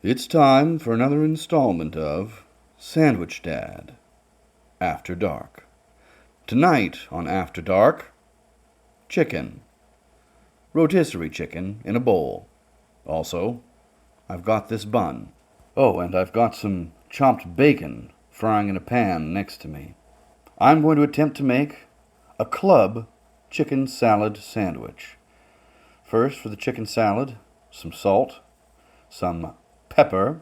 It's time for another installment of Sandwich Dad, After Dark. Tonight on After Dark, chicken. Rotisserie chicken in a bowl. Also, I've got this bun. Oh, and I've got some chopped bacon frying in a pan next to me. I'm going to attempt to make a club chicken salad sandwich. First, for the chicken salad, some salt, some pepper,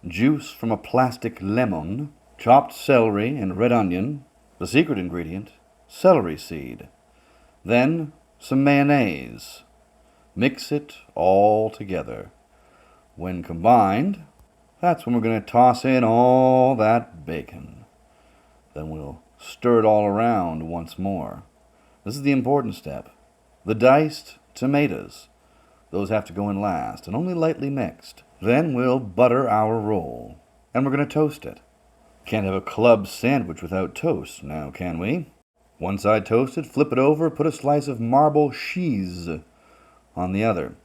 juice from a plastic lemon, chopped celery and red onion, the secret ingredient, celery seed. Then some mayonnaise. Mix it all together. When combined, that's when we're going to toss in all that bacon. Then we'll stir it all around once more. This is the important step. The diced tomatoes. Those have to go in last and only lightly mixed. Then we'll butter our roll. And we're going to toast it. Can't have a club sandwich without toast now, can we? One side toasted, flip it over, put a slice of marble cheese on the other.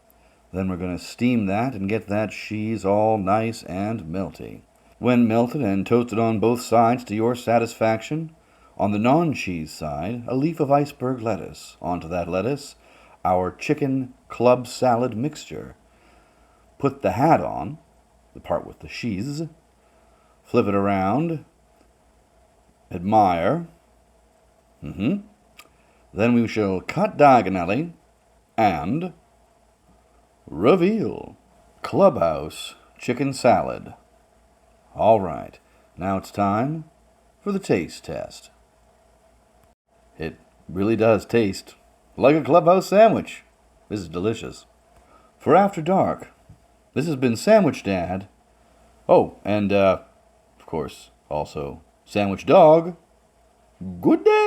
Then we're going to steam that and get that cheese all nice and melty. When melted and toasted on both sides to your satisfaction, on the non-cheese side, a leaf of iceberg lettuce. Onto that lettuce, our chicken club salad mixture. Put the hat on, the part with the cheese, flip it around, admire. Then we shall cut diagonally and reveal clubhouse chicken salad. All right, now it's time for the taste test. It really does taste like a clubhouse sandwich. This is delicious. For After Dark, this has been Sandwich Dad. Oh, and, of course, also Sandwich Dog. Good day!